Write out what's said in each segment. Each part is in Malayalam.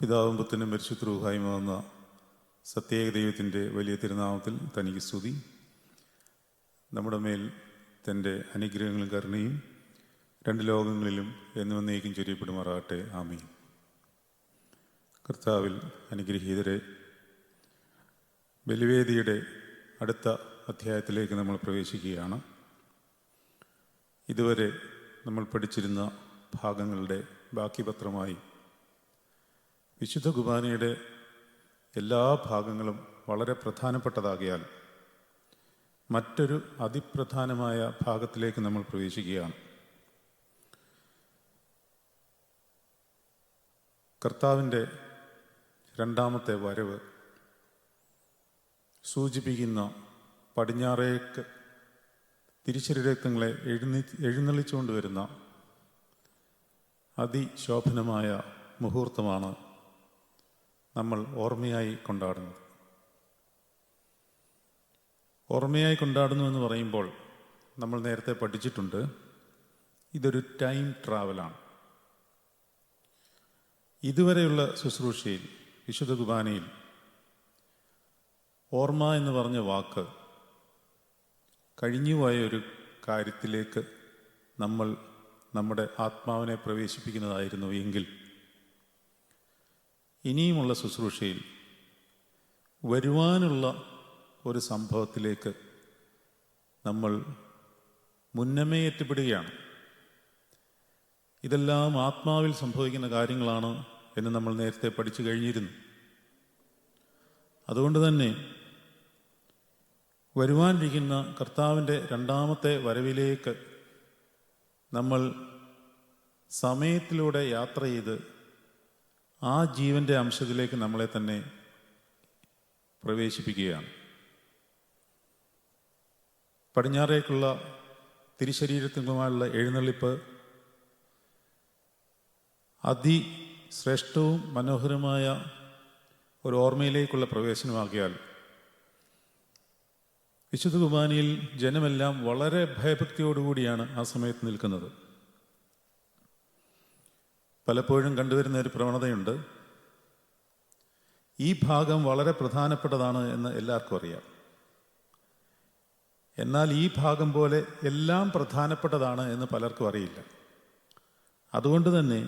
പിതാവും പുത്രനും പരിശുദ്ധ റൂഹായുമാകുന്ന സത്യേക ദൈവത്തിൻ്റെ വലിയ തിരുനാമത്തിൽ തനിക്ക് സ്തുതി. നമ്മുടെ മേൽ തൻ്റെ അനുഗ്രഹങ്ങളും കരുണയും രണ്ട് ലോകങ്ങളിലും എന്നുവന്നേക്കും ചൊരിയപ്പെടുമാറാകട്ടെ. ആമീൻ. കർത്താവിൽ അനുഗ്രഹീതരെ, ബലിവേദിയുടെ അടുത്ത അധ്യായത്തിലേക്ക് നമ്മൾ പ്രവേശിക്കുകയാണ്. ഇതുവരെ നമ്മൾ പഠിച്ചിരുന്ന ഭാഗങ്ങളുടെ ബാക്കി പത്രമായി വിശുദ്ധ കുർബാനയുടെ എല്ലാ ഭാഗങ്ങളും വളരെ പ്രധാനപ്പെട്ടതാകിയാൽ മറ്റൊരു അതിപ്രധാനമായ ഭാഗത്തിലേക്ക് നമ്മൾ പ്രവേശിക്കുകയാണ്. കർത്താവിൻ്റെ രണ്ടാമത്തെ വരവ് സൂചിപ്പിക്കുന്ന പടിഞ്ഞാറേക്ക് തിരുശരീരങ്ങളെ എഴുന്നള്ളിച്ചുകൊണ്ടുവരുന്ന അതിശോഭനമായ മുഹൂർത്തമാണ് നമ്മൾ ഓർമ്മയായി കൊണ്ടാടുന്നത്. ഓർമ്മയായി കൊണ്ടാടുന്നു എന്ന് പറയുമ്പോൾ നമ്മൾ നേരത്തെ പഠിച്ചിട്ടുണ്ട്, ഇതൊരു ടൈം ട്രാവലാണ്. ഇതുവരെയുള്ള ശുശ്രൂഷയിൽ, വിശുദ്ധ കുർബാനയിൽ ഓർമ്മ എന്ന് പറഞ്ഞ വാക്ക് കഴിഞ്ഞുപോയ ഒരു കാര്യത്തിലേക്ക് നമ്മൾ നമ്മുടെ ആത്മാവിനെ പ്രവേശിപ്പിക്കുന്നതായിരുന്നു എങ്കിൽ, ഇനിയുമുള്ള ശുശ്രൂഷയിൽ വരുവാനുള്ള ഒരു സംഭവത്തിലേക്ക് നമ്മൾ മുന്നമേ എത്തിപ്പെടുകയാണ്. ഇതെല്ലാം ആത്മാവിൽ സംഭവിക്കുന്ന കാര്യങ്ങളാണ് എന്ന് നമ്മൾ നേരത്തെ പഠിച്ചു കഴിഞ്ഞിരുന്നു. അതുകൊണ്ട് തന്നെ വരുവാനിരിക്കുന്ന കർത്താവിൻ്റെ രണ്ടാമത്തെ വരവിലേക്ക് നമ്മൾ സമയത്തിലൂടെ യാത്ര ചെയ്ത് ആ ജീവൻ്റെ അംശത്തിലേക്ക് നമ്മളെ തന്നെ പ്രവേശിപ്പിക്കുകയാണ്. പടിഞ്ഞാറേക്കുള്ള തിരുശരീരത്തിനുമായുള്ള എഴുന്നള്ളിപ്പ് അതിശ്രേഷ്ഠവും മനോഹരമായ ഒരു ഓർമ്മയിലേക്കുള്ള പ്രവേശനമാകിയാൽ, വിശുദ്ധ കുർബാനയിൽ ജനമെല്ലാം വളരെ ഭയഭക്തിയോടുകൂടിയാണ് ആ സമയത്ത് നിൽക്കുന്നത്. പലപ്പോഴും കണ്ടുവരുന്ന ഒരു പ്രവണതയുണ്ട്, ഈ ഭാഗം വളരെ പ്രധാനപ്പെട്ടതാണ് എന്ന് എല്ലാവർക്കും അറിയാം, എന്നാൽ ഈ ഭാഗം പോലെ എല്ലാം പ്രധാനപ്പെട്ടതാണ് എന്ന് പലർക്കും അറിയില്ല. അതുകൊണ്ട് തന്നെ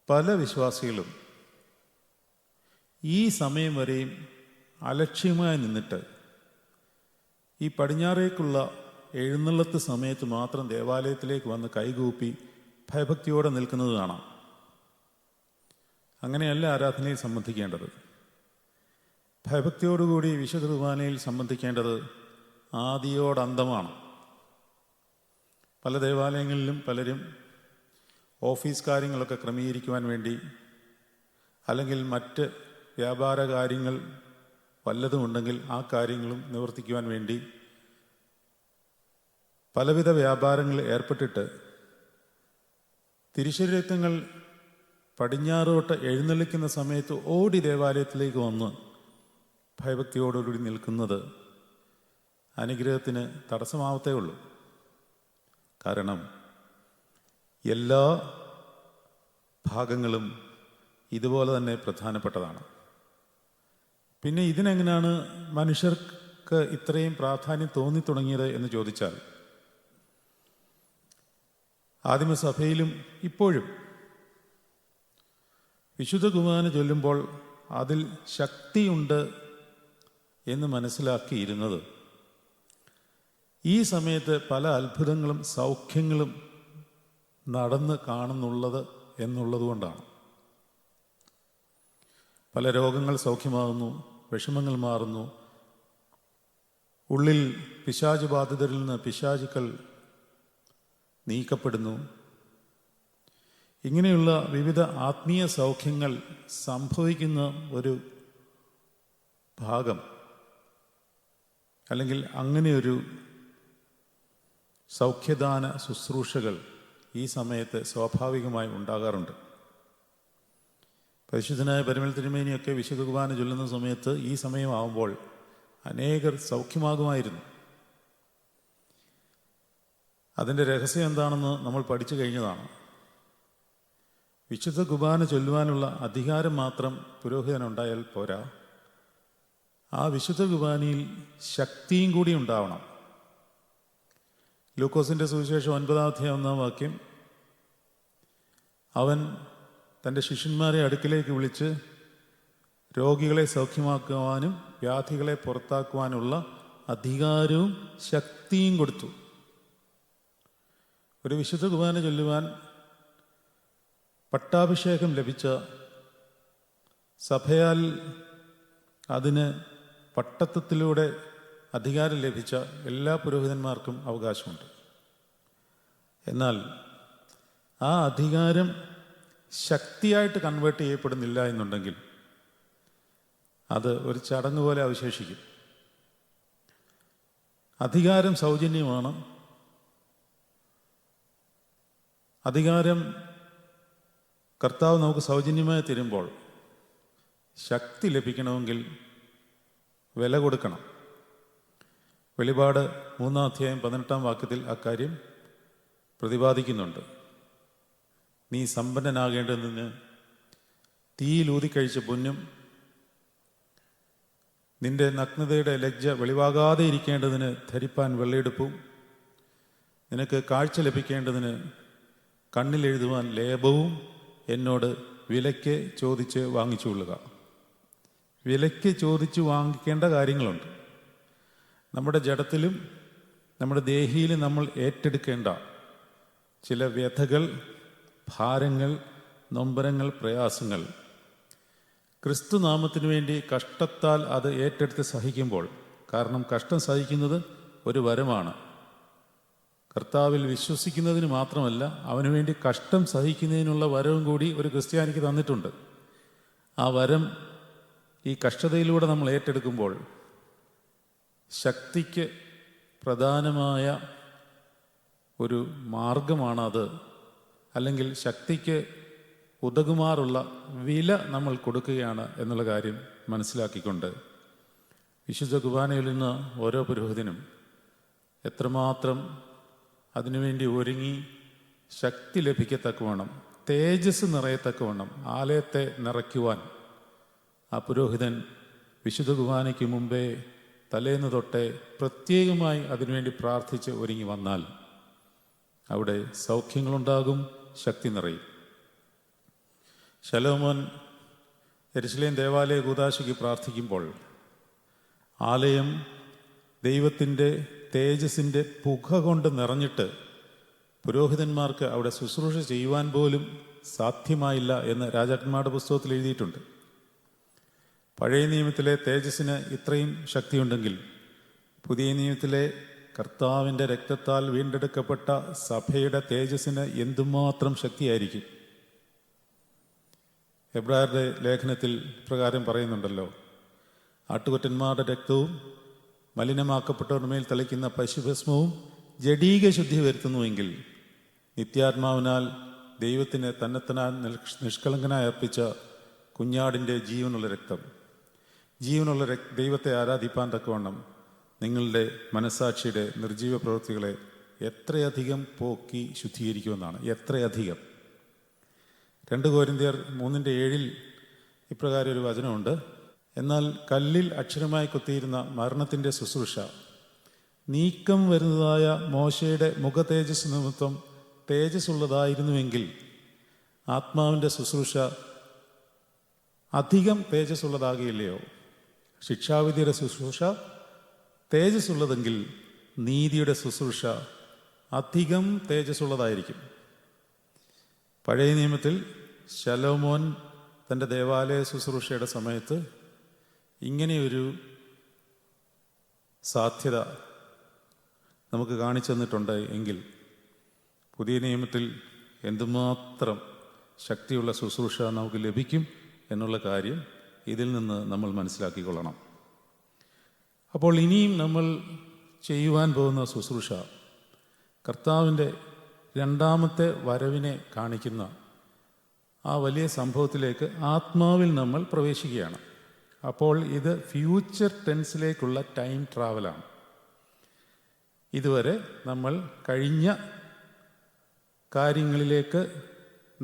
പല വിശ്വാസികളും ഈ സമയം വരെയും അലക്ഷ്യമായി നിന്നിട്ട് ഈ പടിഞ്ഞാറേക്കുള്ള എഴുന്നള്ളത്ത് സമയത്ത് മാത്രം ദേവാലയത്തിലേക്ക് വന്ന് കൈകൂപ്പി ഭയഭക്തിയോടെ നിൽക്കുന്നത് കാണാം. അങ്ങനെയല്ല ആരാധനയിൽ സംബന്ധിക്കേണ്ടത്. ഭയഭക്തിയോടുകൂടി വിശുദ്ധ കുർബാനയിൽ സംബന്ധിക്കേണ്ടത് ആദിയോടന്തമാണ്. പല ദേവാലയങ്ങളിലും പലരും ഓഫീസ് കാര്യങ്ങളൊക്കെ ക്രമീകരിക്കുവാൻ വേണ്ടി, അല്ലെങ്കിൽ മറ്റ് വ്യാപാര കാര്യങ്ങൾ വല്ലതുമുണ്ടെങ്കിൽ ആ കാര്യങ്ങളും നിവർത്തിക്കുവാൻ വേണ്ടി പലവിധ വ്യാപാരങ്ങളിൽ ഏർപ്പെട്ടിട്ട് തിരുശരീരങ്ങൾ പടിഞ്ഞാറോട്ട് എഴുന്നള്ളിക്കുന്ന സമയത്ത് ഓടി ദേവാലയത്തിലേക്ക് വന്ന് ഭയഭക്തിയോടുകൂടി നിൽക്കുന്നത് അനുഗ്രഹത്തിന് തടസ്സമാവത്തേ ഉള്ളൂ. കാരണം എല്ലാ ഭാഗങ്ങളും ഇതുപോലെ തന്നെ പ്രധാനപ്പെട്ടതാണ്. പിന്നെ ഇതിനെങ്ങനെയാണ് മനുഷ്യർക്ക് ഇത്രയും പ്രാധാന്യം തോന്നിത്തുടങ്ങിയത് എന്ന് ചോദിച്ചാൽ, ആദിമസഭയിലും ഇപ്പോഴും വിശുദ്ധ കുർബാന ചൊല്ലുമ്പോൾ അതിൽ ശക്തിയുണ്ട് എന്ന് മനസ്സിലാക്കിയിരുന്നത് ഈ സമയത്ത് പല അത്ഭുതങ്ങളും സൗഖ്യങ്ങളും നടന്ന് കാണുന്നുള്ളത് എന്നുള്ളതുകൊണ്ടാണ്. പല രോഗങ്ങൾ സൗഖ്യമാകുന്നു, വിഷമങ്ങൾ മാറുന്നു, ഉള്ളിൽ പിശാച് ബാധിതരിൽ നിന്ന് പിശാചുക്കൾ നീക്കപ്പെടുന്നു. ഇങ്ങനെയുള്ള വിവിധ ആത്മീയ സൗഖ്യങ്ങൾ സംഭവിക്കുന്ന ഒരു ഭാഗം, അല്ലെങ്കിൽ അങ്ങനെയൊരു സൗഖ്യദാന ശുശ്രൂഷകൾ ഈ സമയത്ത് സ്വാഭാവികമായി ഉണ്ടാകാറുണ്ട്. പരിശുദ്ധനായ പരിമൾ തിരുമേനിയൊക്കെ വിശുദ്ധ കുർബാന ചൊല്ലുന്ന സമയത്ത് ഈ സമയമാകുമ്പോൾ അനേകർ സൗഖ്യമാകുമായിരുന്നു. അതിൻ്റെ രഹസ്യം എന്താണെന്ന് നമ്മൾ പഠിച്ചു കഴിഞ്ഞതാണ്. വിശുദ്ധ കുർബാന ചൊല്ലുവാനുള്ള അധികാരം മാത്രം പുരോഹിതനുണ്ടായാൽ പോരാ, ആ വിശുദ്ധ കുർബാനയിൽ ശക്തിയും കൂടി ഉണ്ടാവണം. ലൂക്കോസിൻ്റെ സുവിശേഷം 9-1 അവൻ തൻ്റെ ശിഷ്യന്മാരെ അടുക്കിലേക്ക് വിളിച്ച് രോഗികളെ സൗഖ്യമാക്കുവാനും വ്യാധികളെ പുറത്താക്കുവാനുള്ള അധികാരവും ശക്തിയും കൊടുത്തു. ഒരു വിശുദ്ധ കുർബാന ചൊല്ലുവാൻ പട്ടാഭിഷേകം ലഭിച്ച, സഭയാൽ അതിന് പട്ടത്വത്തിലൂടെ അധികാരം ലഭിച്ച എല്ലാ പുരോഹിതന്മാർക്കും അവകാശമുണ്ട്. എന്നാൽ ആ അധികാരം ശക്തിയായിട്ട് കൺവേർട്ട് ചെയ്യപ്പെടുന്നില്ല എന്നുണ്ടെങ്കിൽ അത് ഒരു ചടങ്ങ് പോലെ അവശേഷിക്കും. അധികാരം സൗജന്യമാണ്. അധികാരം കർത്താവ് നമുക്ക് സൗജന്യമായി തരുമ്പോൾ ശക്തി ലഭിക്കണമെങ്കിൽ വില കൊടുക്കണം. വെളിപാട് 3-18 അക്കാര്യം പ്രതിപാദിക്കുന്നുണ്ട്. നീ സമ്പന്നനാകേണ്ടതിന് തീയിലൂതിക്കഴിച്ച പൊന്നും നിന്റെ നഗ്നതയുടെ ലജ്ജ വെളിവാകാതെ ഇരിക്കേണ്ടതിന് ധരിപ്പാൻ വെള്ളയെടുപ്പും നിനക്ക് കാഴ്ച ലഭിക്കേണ്ടതിന് കണ്ണിലെഴുതുവാൻ ലേപവും എന്നോട് വിലയ്ക്ക് ചോദിച്ച് വാങ്ങിച്ചുകൊള്ളുക. വിലയ്ക്ക് ചോദിച്ച് വാങ്ങിക്കേണ്ട കാര്യങ്ങളുണ്ട്. നമ്മുടെ ജഡത്തിലും നമ്മുടെ ദേഹിയിലും നമ്മൾ ഏറ്റെടുക്കേണ്ട ചില വ്യഥകൾ, ഭാരങ്ങൾ, നൊമ്പരങ്ങൾ, പ്രയാസങ്ങൾ ക്രിസ്തുനാമത്തിനു വേണ്ടി കഷ്ടത്താൽ അത് ഏറ്റെടുത്ത് സഹിക്കുമ്പോൾ, കാരണം കഷ്ടം സഹിക്കുന്നത് ഒരു വരമാണ്. കർത്താവിൽ വിശ്വസിക്കുന്നതിന് മാത്രമല്ല, അവന് വേണ്ടി കഷ്ടം സഹിക്കുന്നതിനുള്ള വരവും കൂടി ഒരു ക്രിസ്ത്യാനിക്ക് തന്നിട്ടുണ്ട്. ആ വരം ഈ കഷ്ടതയിലൂടെ നമ്മൾ ഏറ്റെടുക്കുമ്പോൾ ശക്തിക്ക് പ്രധാനമായ ഒരു മാർഗമാണത്. അല്ലെങ്കിൽ ശക്തിക്ക് ഉതകുമാറുള്ള വില നമ്മൾ കൊടുക്കുകയാണ് എന്നുള്ള കാര്യം മനസ്സിലാക്കിക്കൊണ്ട് വിശുദ്ധ കുർബാനയിൽ നിന്ന് ഓരോ പുരോഹിതനും എത്രമാത്രം അതിനുവേണ്ടി ഒരുങ്ങി ശക്തി ലഭിക്കത്തക്കവണ്ണം, തേജസ് നിറയത്തക്കവണ്ണം ആലയത്തെ നിറയ്ക്കുവാൻ ആ പുരോഹിതൻ വിശുദ്ധ കുർബാനയ്ക്ക് മുമ്പേ തലേന്ന് തൊട്ടേ പ്രത്യേകമായി അതിനുവേണ്ടി പ്രാർത്ഥിച്ച് ഒരുങ്ങി വന്നാൽ അവിടെ സൗഖ്യങ്ങളുണ്ടാകും, ശക്തി നിറയും. ശലോമോൻ യെരുശലേം ദേവാലയ കൂദാശയ്ക്ക് പ്രാർത്ഥിക്കുമ്പോൾ ആലയം ദൈവത്തിൻ്റെ തേജസ്സിൻ്റെ പുക കൊണ്ട് നിറഞ്ഞിട്ട് പുരോഹിതന്മാർക്ക് അവിടെ ശുശ്രൂഷ ചെയ്യുവാൻ പോലും സാധ്യമായില്ല എന്ന് രാജാക്കന്മാരുടെ പുസ്തകത്തിൽ എഴുതിയിട്ടുണ്ട്. പഴയ നിയമത്തിലെ തേജസ്സിന് ഇത്രയും ശക്തിയുണ്ടെങ്കിൽ പുതിയ നിയമത്തിലെ കർത്താവിൻ്റെ രക്തത്താൽ വീണ്ടെടുക്കപ്പെട്ട സഭയുടെ തേജസ്സിന് എന്തുമാത്രം ശക്തിയായിരിക്കും. എബ്രായരുടെ ലേഖനത്തിൽ പ്രകാരം പറയുന്നുണ്ടല്ലോ, ആട്ടുകൊറ്റന്മാരുടെ രക്തവും മലിനമാക്കപ്പെട്ടവരുടെ മേൽ തളിക്കുന്ന പശുഭസ്മവും ജഡീക ശുദ്ധി വരുത്തുന്നുവെങ്കിൽ നിത്യാത്മാവിനാൽ ദൈവത്തിന് തന്നെത്തനാൽ നിഷ്കളങ്കനായി അർപ്പിച്ച കുഞ്ഞാടിൻ്റെ ജീവനുള്ള രക്തം, ജീവനുള്ള ദൈവത്തെ ആരാധിപ്പാൻ തക്കവണ്ണം നിങ്ങളുടെ മനസ്സാക്ഷിയുടെ നിർജീവ പ്രവൃത്തികളെ എത്രയധികം പോക്കി ശുദ്ധീകരിക്കുമെന്നാണ്. എത്രയധികം. 2 കൊരിന്ത്യർ 3:7 ഇപ്രകാരം ഒരു വചനമുണ്ട്. എന്നാൽ കല്ലിൽ അക്ഷരമായി കൊത്തിയിരുന്ന മരണത്തിൻ്റെ ശുശ്രൂഷ നീക്കം വരുന്നതായ മോശയുടെ മുഖ തേജസ് നിമിത്തം തേജസ്സുള്ളതായിരുന്നുവെങ്കിൽ ആത്മാവിൻ്റെ ശുശ്രൂഷ അധികം തേജസ്സുള്ളതാകില്ലയോ? ശിക്ഷാവിധിയുടെ ശുശ്രൂഷ തേജസ്സുള്ളതെങ്കിൽ നീതിയുടെ ശുശ്രൂഷ അധികം തേജസ്സുള്ളതായിരിക്കും. പഴയ നിയമത്തിൽ ശലോമോൻ തൻ്റെ ദേവാലയ ശുശ്രൂഷയുടെ സമയത്ത് ഇങ്ങനെയൊരു സാധ്യത നമുക്ക് കാണിച്ചു തന്നിട്ടുണ്ട് എങ്കിൽ പുതിയ നിയമത്തിൽ എന്തുമാത്രം ശക്തിയുള്ള ശുശ്രൂഷ നമുക്ക് ലഭിക്കും എന്നുള്ള കാര്യം ഇതിൽ നിന്ന് നമ്മൾ മനസ്സിലാക്കിക്കൊള്ളണം. അപ്പോൾ ഇനിയും നമ്മൾ ചെയ്യുവാൻ പോകുന്ന ശുശ്രൂഷ കർത്താവിൻ്റെ രണ്ടാമത്തെ വരവിനെ കാണിക്കുന്ന ആ വലിയ സംഭവത്തിലേക്ക് ആത്മാവിൽ നമ്മൾ പ്രവേശിക്കുകയാണ്. അപ്പോൾ ഇത് ഫ്യൂച്ചർ ടെൻസിലേക്കുള്ള ടൈം ട്രാവലാണ്. ഇതുവരെ നമ്മൾ കഴിഞ്ഞ കാര്യങ്ങളിലേക്ക്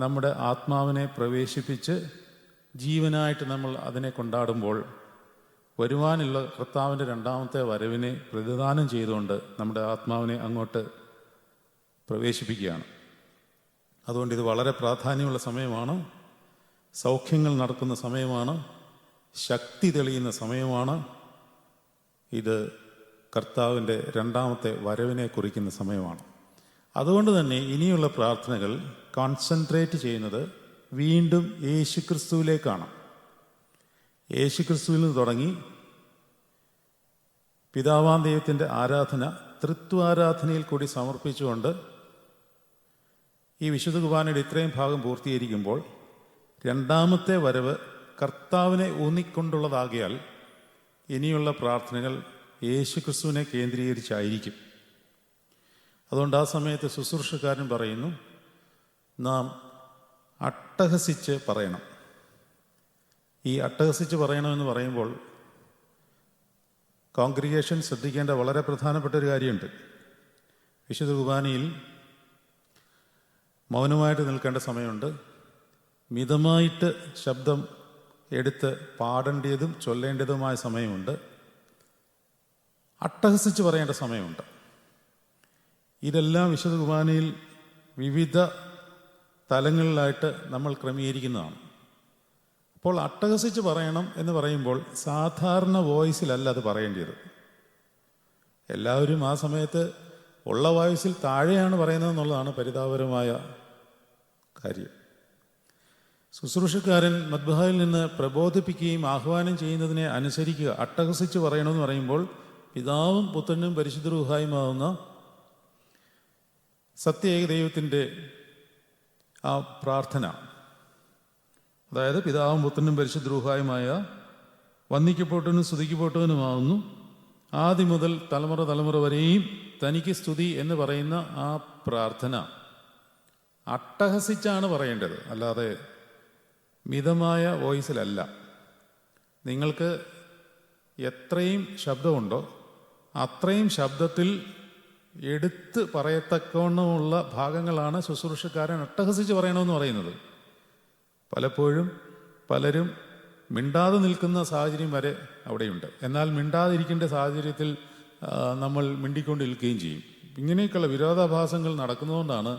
നമ്മുടെ ആത്മാവിനെ പ്രവേശിപ്പിച്ച് ജീവനായിട്ട് നമ്മൾ അതിനെ കൊണ്ടാടുമ്പോൾ വരുവാനുള്ള കർത്താവിൻ്റെ രണ്ടാമത്തെ വരവിനെ പ്രതിദാനം ചെയ്തുകൊണ്ട് നമ്മുടെ ആത്മാവിനെ അങ്ങോട്ട് പ്രവേശിപ്പിക്കുകയാണ്. അതുകൊണ്ട് ഇത് വളരെ പ്രാധാന്യമുള്ള സമയമാണ്. സൗഖ്യങ്ങൾ നടക്കുന്ന സമയമാണ്. ശക്തി തെളിയുന്ന സമയമാണ്. ഇത് കർത്താവിൻ്റെ രണ്ടാമത്തെ വരവിനെ കുറിക്കുന്ന സമയമാണ്. അതുകൊണ്ട് തന്നെ ഇനിയുള്ള പ്രാർത്ഥനകൾ കോൺസെൻട്രേറ്റ് ചെയ്യുന്നത് വീണ്ടും യേശുക്രിസ്തുവിലേക്കാണ്. യേശുക്രിസ്തുവിൽ നിന്ന് തുടങ്ങി പിതാവാം ദൈവത്തിൻ്റെ ആരാധന തൃത്വാരാധനയിൽ കൂടി സമർപ്പിച്ചുകൊണ്ട് ഈ വിശുദ്ധ കുർബാനയുടെ ഇത്രയും ഭാഗം പൂർത്തീകരിക്കുമ്പോൾ രണ്ടാമത്തെ വരവ് കർത്താവിനെ ഊന്നിക്കൊണ്ടുള്ളതാകിയാൽ ഇനിയുള്ള പ്രാർത്ഥനകൾ യേശുക്രിസ്തുവിനെ കേന്ദ്രീകരിച്ചായിരിക്കും. അതുകൊണ്ട് ആ സമയത്ത് ശുശ്രൂഷക്കാരൻ പറയുന്നു, നാം അട്ടഹസിച്ച് പറയണം. ഈ അട്ടഹസിച്ച് പറയണമെന്ന് പറയുമ്പോൾ കോൺഗ്രിഗേഷൻ ശ്രദ്ധിക്കേണ്ട വളരെ പ്രധാനപ്പെട്ട ഒരു കാര്യമുണ്ട്. വിശുദ്ധ കുർബാനയിൽ മൗനമായിട്ട് നിൽക്കേണ്ട സമയമുണ്ട്. മിതമായിട്ട് ശബ്ദം എടുത്ത് പാടേണ്ടതും ചൊല്ലേണ്ടതുമായ സമയമുണ്ട്. അട്ടഹസിച്ച് പറയേണ്ട സമയമുണ്ട്. ഇതെല്ലാം വിശുദ്ധ കുർബാനയിൽ വിവിധ തലങ്ങളിലായിട്ട് നമ്മൾ ക്രമീകരിക്കുന്നതാണ്. അപ്പോൾ അട്ടഹസിച്ച് പറയണം എന്ന് പറയുമ്പോൾ സാധാരണ വോയിസിലല്ല അത് പറയേണ്ടത്. എല്ലാവരും ആ സമയത്ത് ഉള്ള വോയിസിൽ താഴെയാണ് പറയുന്നതെന്നുള്ളതാണ് പരിതാപകരമായ കാര്യം. ശുശ്രൂഷക്കാരൻ മദ്ബഹായിൽ നിന്ന് പ്രബോധിപ്പിക്കുകയും ആഹ്വാനം ചെയ്യുന്നതിനെ അനുസരിക്കുക. അട്ടഹസിച്ച് പറയണമെന്ന് പറയുമ്പോൾ പിതാവും പുത്രനും പരിശുദ്ധ റൂഹായുമാവുന്ന സത്യേക ദൈവത്തിൻ്റെ ആ പ്രാർത്ഥന, അതായത് പിതാവും പുത്രനും പരിശുദ്ധ റൂഹായുമായ വന്ദിക്കപ്പെട്ടവനും സ്തുതിക്കപ്പെട്ടവനുമാവുന്നു ആദ്യം മുതൽ തലമുറ വരെയും തനിക്ക് സ്തുതി എന്ന് പറയുന്ന ആ പ്രാർത്ഥന അട്ടഹസിച്ചാണ് പറയേണ്ടത്, അല്ലാതെ മിതമായ വോയിസിലല്ല. നിങ്ങൾക്ക് എത്രയും ശബ്ദമുണ്ടോ അത്രയും ശബ്ദത്തിൽ എടുത്ത് പറയത്തക്കവണ്ണമുള്ള ഭാഗങ്ങളാണ് ശുശ്രൂഷക്കാരൻ അട്ടഹസിച്ച് പറയണമെന്ന് പറയുന്നത്. പലപ്പോഴും പലരും മിണ്ടാതെ നിൽക്കുന്ന സാഹചര്യം വരെ അവിടെയുണ്ട്. എന്നാൽ മിണ്ടാതിരിക്കേണ്ട സാഹചര്യത്തിൽ നമ്മൾ മിണ്ടിക്കൊണ്ടിരിക്കുകയും ചെയ്യും. ഇങ്ങനെയൊക്കെയുള്ള വിരോധാഭാസങ്ങൾ നടക്കുന്നതുകൊണ്ടാണ്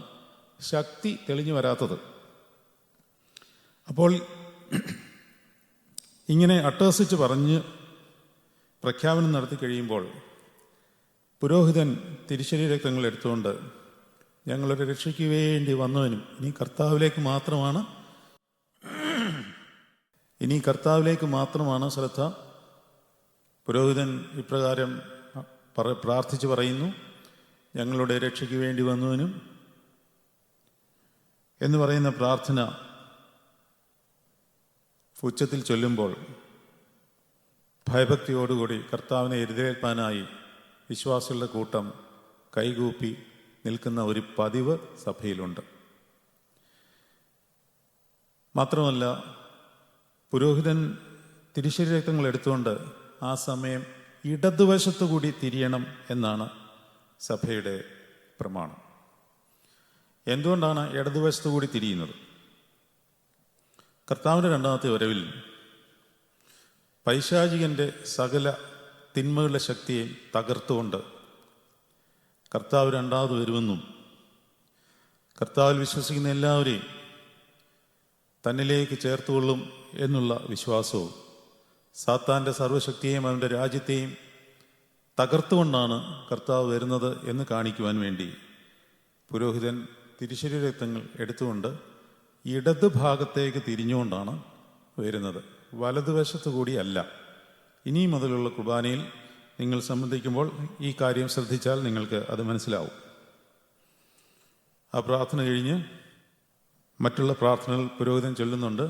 ശക്തി തെളിഞ്ഞു വരാത്തത്. അപ്പോൾ ഇങ്ങനെ അട്ടഹസിച്ച് പറഞ്ഞ് പ്രഖ്യാപനം നടത്തി കഴിയുമ്പോൾ പുരോഹിതൻ തിരുശരീര രക്തങ്ങൾ എടുത്തുകൊണ്ട് ഞങ്ങളുടെ രക്ഷയ്ക്ക് വേണ്ടി വന്നവനും ഇനി കർത്താവിലേക്ക് മാത്രമാണ് ശ്രദ്ധ. പുരോഹിതൻ ഇപ്രകാരം പ്രാർത്ഥിച്ച് പറയുന്നു, ഞങ്ങളുടെ രക്ഷയ്ക്ക് വേണ്ടി വന്നവനും എന്ന് പറയുന്ന പ്രാർത്ഥന ഉച്ചത്തിൽ ചൊല്ലുമ്പോൾ ഭയഭക്തിയോടുകൂടി കർത്താവിനെ എതിരേൽപ്പാനായി വിശ്വാസികളുടെ കൂട്ടം കൈകൂപ്പി നിൽക്കുന്ന ഒരു പതിവ് സഭയിലുണ്ട്. മാത്രമല്ല, പുരോഹിതൻ തിരുശരീര രക്തങ്ങൾ എടുത്തുകൊണ്ട് ആ സമയം ഇടതുവശത്തു കൂടി തിരിയണം എന്നാണ് സഭയുടെ പ്രമാണം. എന്തുകൊണ്ടാണ് ഇടതുവശത്തു കൂടി തിരിയുന്നത്? കർത്താവിൻ്റെ രണ്ടാമത്തെ വരവിൽ പൈശാചികൻ്റെ സകല തിന്മകളുടെ ശക്തിയെ തകർത്തുകൊണ്ട് കർത്താവ് രണ്ടാമത് വരുമെന്നും കർത്താവിൽ വിശ്വസിക്കുന്ന എല്ലാവരെയും തന്നിലേക്ക് ചേർത്തുകൊള്ളും എന്നുള്ള വിശ്വാസവും സാത്താൻ്റെ സർവ്വശക്തിയെയും അവൻ്റെ രാജ്യത്തെയും തകർത്തുകൊണ്ടാണ് കർത്താവ് വരുന്നത് എന്ന് കാണിക്കുവാൻ വേണ്ടി പുരോഹിതൻ തിരുശരീര രക്തങ്ങൾ എടുത്തുകൊണ്ട് ഇടത് ഭാഗത്തേക്ക് തിരിഞ്ഞുകൊണ്ടാണ് വരുന്നത്, വലതുവശത്തു കൂടിയല്ല. ഇനി മുതലുള്ള കുർബാനയിൽ നിങ്ങൾ സംബന്ധിക്കുമ്പോൾ ഈ കാര്യം ശ്രദ്ധിച്ചാൽ നിങ്ങൾക്ക് അത് മനസ്സിലാവും. ആ പ്രാർത്ഥന കഴിഞ്ഞ് മറ്റുള്ള പ്രാർത്ഥനകൾ പുരോഹിതൻ ചൊല്ലുന്നുണ്ട്.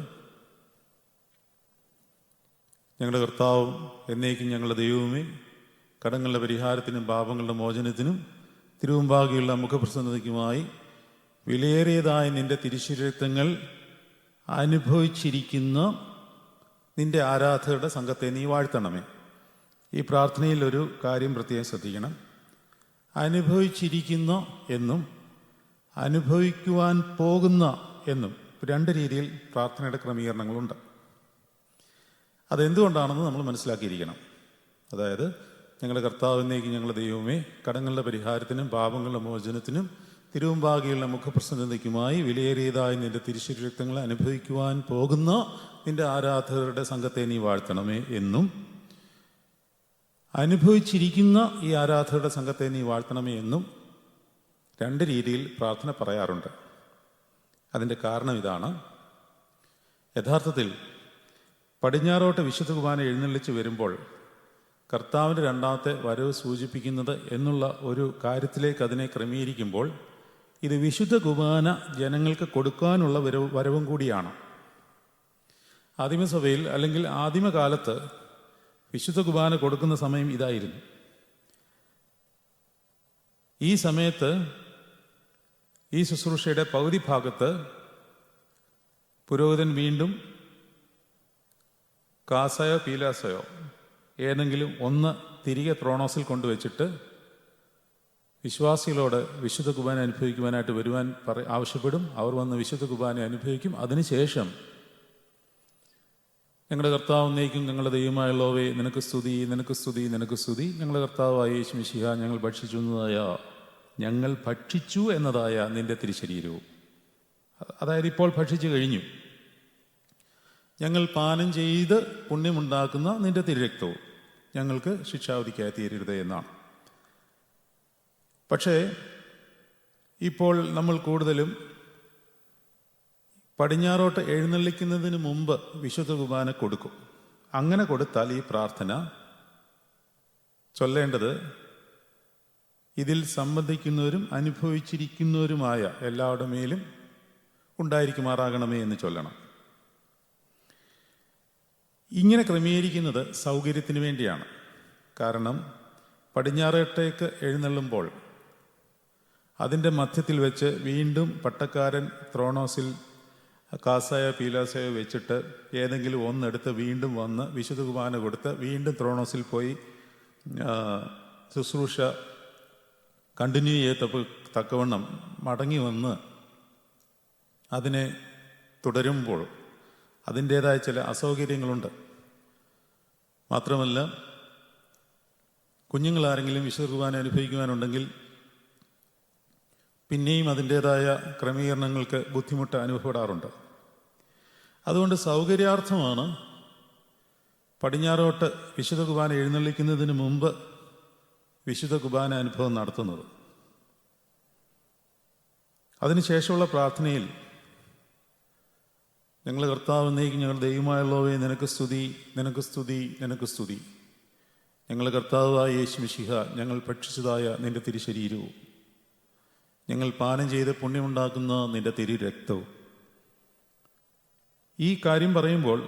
ഞങ്ങളുടെ കർത്താവും എന്നേക്കും ഞങ്ങളുടെ ദൈവവുമേ, കടങ്ങളുടെ പരിഹാരത്തിനും പാപങ്ങളുടെ മോചനത്തിനും തിരുമുമ്പാകെയുള്ള മുഖപ്രസന്നതയ്ക്കുമായി വിലയേറിയതായ നിന്റെ തിരുശരീരക്തങ്ങൾ അനുഭവിച്ചിരിക്കുന്ന നിന്റെ ആരാധകരുടെ സംഘത്തെ നീ വാഴ്ത്തണമേ. ഈ പ്രാർത്ഥനയിൽ ഒരു കാര്യം പ്രത്യേകം ശ്രദ്ധിക്കണം. അനുഭവിച്ചിരിക്കുന്ന എന്നും അനുഭവിക്കുവാൻ പോകുന്ന എന്നും രണ്ട് രീതിയിൽ പ്രാർത്ഥനയുടെ ക്രമീകരണങ്ങളുണ്ട്. അതെന്തുകൊണ്ടാണെന്ന് നമ്മൾ മനസ്സിലാക്കിയിരിക്കണം. അതായത്, ഞങ്ങളുടെ കർത്താവിനേക്ക് ഞങ്ങളുടെ ദൈവമേ, കടങ്ങളുടെ പരിഹാരത്തിനും പാപങ്ങളുടെ മോചനത്തിനും തിരുവമ്പാകിയുള്ള മുഖപ്രസന്നതയ്ക്കുമായി വിലയേറിയതായി നിന്റെ തിരുശരീരക്തങ്ങളെ അനുഭവിക്കുവാൻ പോകുന്ന നിന്റെ ആരാധകരുടെ സംഘത്തെ നീ വാഴ്ത്തണമേ എന്നും, അനുഭവിച്ചിരിക്കുന്ന ഈ ആരാധകരുടെ സംഘത്തെ നീ വാഴ്ത്തണമേ എന്നും രണ്ട് രീതിയിൽ പ്രാർത്ഥന പറയാറുണ്ട്. അതിൻ്റെ കാരണം ഇതാണ്. യഥാർത്ഥത്തിൽ പടിഞ്ഞാറോട്ട് വിശുദ്ധ കുർബാന എഴുന്നള്ളിച്ച് വരുമ്പോൾ കർത്താവിൻ്റെ രണ്ടാമത്തെ വരവ് സൂചിപ്പിക്കുന്നത് എന്നുള്ള ഒരു കാര്യത്തിലേക്ക് അതിനെ ക്രമീകരിക്കുമ്പോൾ ഇത് വിശുദ്ധ കുർബാന ജനങ്ങൾക്ക് കൊടുക്കാനുള്ള വരവും കൂടിയാണ്. ആദിമസഭയിൽ അല്ലെങ്കിൽ ആദിമകാലത്ത് വിശുദ്ധ കുർബാന കൊടുക്കുന്ന സമയം ഇതായിരുന്നു. ഈ സമയത്ത് ഈ ശുശ്രൂഷയുടെ പകുതി ഭാഗത്ത് പുരോഹിതൻ വീണ്ടും കാസയോ പീലാസയോ ഏതെങ്കിലും ഒന്ന് തിരികെ ത്രോണോസിൽ കൊണ്ടുവച്ചിട്ട് വിശ്വാസികളോട് വിശുദ്ധ കുർബാന അനുഭവിക്കുവാനായിട്ട് വരുവാൻ ആവശ്യപ്പെടും. അവർ വന്ന് വിശുദ്ധ കുർബാന അനുഭവിക്കും. അതിനുശേഷം ഞങ്ങളുടെ കർത്താവ് എന്നേക്കും ഞങ്ങളുടെ ദൈവമായുള്ളവേ, നിനക്ക് സ്തുതി, നിനക്ക് സ്തുതി, നിനക്ക് സ്തുതി. ഞങ്ങളുടെ കർത്താവായ യേശു മിശിഹ, ഞങ്ങൾ ഭക്ഷിച്ചു എന്നതായ നിന്റെ തിരുശരീരവും, അതായത് ഇപ്പോൾ ഭക്ഷിച്ചു കഴിഞ്ഞു, ഞങ്ങൾ പാനം ചെയ്ത് പുണ്യമുണ്ടാക്കുന്ന നിന്റെ തിരുരക്തവും ഞങ്ങൾക്ക് ശിക്ഷാവിധിക്കായി തീരരുത് എന്നാണ്. പക്ഷേ ഇപ്പോൾ നമ്മൾ കൂടുതലും പടിഞ്ഞാറോട്ട് എഴുന്നള്ളിക്കുന്നതിന് മുമ്പ് വിശുദ്ധ കുർബാന കൊടുക്കും. അങ്ങനെ കൊടുത്താൽ ഈ പ്രാർത്ഥന ചൊല്ലേണ്ടത് ഇതിൽ സംബന്ധിക്കുന്നവരും അനുഭവിച്ചിരിക്കുന്നവരുമായ എല്ലാവരുടെ മേലും ഉണ്ടായിരിക്കുമാറാകണമേ എന്ന് ചൊല്ലണം. ഇങ്ങനെ ക്രമീകരിക്കുന്നത് സൗകര്യത്തിന് വേണ്ടിയാണ്. കാരണം പടിഞ്ഞാറോട്ടേക്ക് എഴുന്നള്ളുമ്പോൾ അതിൻ്റെ മധ്യത്തിൽ വെച്ച് വീണ്ടും പട്ടക്കാരൻ ത്രോണോസിൽ കാസായോ പീലാസയോ വെച്ചിട്ട് ഏതെങ്കിലും ഒന്നെടുത്ത് വീണ്ടും വന്ന് വിശുദ്ധ കുർബാന കൊടുത്ത് വീണ്ടും ത്രോണോസിൽ പോയി ശുശ്രൂഷ കണ്ടിന്യൂ തക്കവണ്ണം മടങ്ങി വന്ന് അതിനെ തുടരുമ്പോൾ അതിൻ്റേതായ ചില അസൗകര്യങ്ങളുണ്ട്. മാത്രമല്ല, കുഞ്ഞുങ്ങളാരെങ്കിലും വിശുദ്ധ കുർബാന അനുഭവിക്കുവാനുണ്ടെങ്കിൽ പിന്നെയും അതിൻ്റേതായ ക്രമീകരണങ്ങൾക്ക് ബുദ്ധിമുട്ട് അനുഭവപ്പെടാറുണ്ട്. അതുകൊണ്ട് സൗകര്യാർത്ഥമാണ് പടിഞ്ഞാറോട്ട് വിശുദ്ധ കുർബാന എഴുന്നള്ളിക്കുന്നതിന് മുമ്പ് വിശുദ്ധ കുർബാന അനുഭവം നടത്തുന്നത്. അതിനുശേഷമുള്ള പ്രാർത്ഥനയിൽ ഞങ്ങൾ കർത്താവ് എന്നേക്കും ഞങ്ങളുടെ ദൈവമായുള്ളവേ, നിനക്ക് സ്തുതി, നിനക്ക് സ്തുതി, നിനക്ക് സ്തുതി. ഞങ്ങളുടെ കർത്താവായ യേശു മിശിഹ, ഞങ്ങൾ ഭക്ഷിച്ചതായ നിന്റെ തിരുശരീരവും ഞങ്ങൾ പാനം ചെയ്ത് പുണ്യമുണ്ടാക്കുന്ന നിന്റെ തിരുരക്തവും. ഈ കാര്യം പറയുമ്പോൾ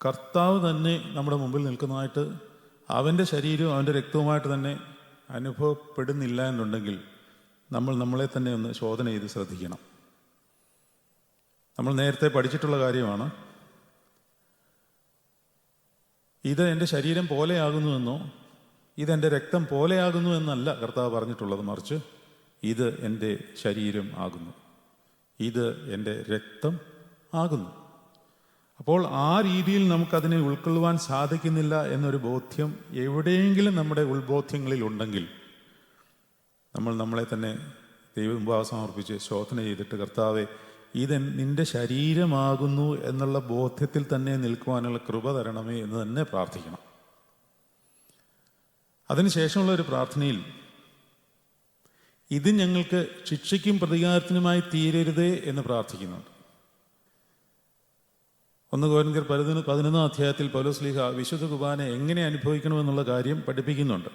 കർത്താവ് തന്നെ നമ്മുടെ മുമ്പിൽ നിൽക്കുന്നതായിട്ട് അവൻ്റെ ശരീരവും അവൻ്റെ രക്തവുമായിട്ട് തന്നെ അനുഭവപ്പെടുന്നില്ല എന്നുണ്ടെങ്കിൽ നമ്മൾ നമ്മളെ തന്നെ ഒന്ന് ശോധന ചെയ്ത് ശ്രദ്ധിക്കണം. നമ്മൾ നേരത്തെ പഠിച്ചിട്ടുള്ള കാര്യമാണ്. ഇത് എൻ്റെ ശരീരം പോലെയാകുന്നുവെന്നോ ഇതെൻ്റെ രക്തം പോലെയാകുന്നു എന്നല്ല കർത്താവ് പറഞ്ഞിട്ടുള്ളത്. മറിച്ച് ഇത് എൻ്റെ ശരീരം ആകുന്നു, ഇത് എൻ്റെ രക്തം ആകുന്നു. അപ്പോൾ ആ രീതിയിൽ നമുക്കതിനെ ഉൾക്കൊള്ളുവാൻ സാധിക്കുന്നില്ല എന്നൊരു ബോധ്യം എവിടെയെങ്കിലും നമ്മുടെ ഉൾബോധ്യങ്ങളിൽ ഉണ്ടെങ്കിൽ നമ്മൾ നമ്മളെ തന്നെ ദൈവമുമ്പാകെ സമർപ്പിച്ച് ശോധന ചെയ്തിട്ട്, കർത്താവെ, ഇത് നിന്റെ ശരീരമാകുന്നു എന്നുള്ള ബോധ്യത്തിൽ തന്നെ നിൽക്കുവാനുള്ള കൃപ തരണമേ എന്ന് തന്നെ പ്രാർത്ഥിക്കണം. അതിനുശേഷമുള്ള ഒരു പ്രാർത്ഥനയിൽ ഇത് ഞങ്ങൾക്ക് ശിക്ഷയ്ക്കും പ്രതികാരത്തിനുമായി തീരരുതേ എന്ന് പ്രാർത്ഥിക്കുന്നുണ്ട്. 1 കൊരിന്ത്യർ 11 അധ്യായത്തിൽ പൗലോസ്ലീഹ വിശുദ്ധ കുർബാന എങ്ങനെ അനുഭവിക്കണമെന്നുള്ള കാര്യം പഠിപ്പിക്കുന്നുണ്ട്.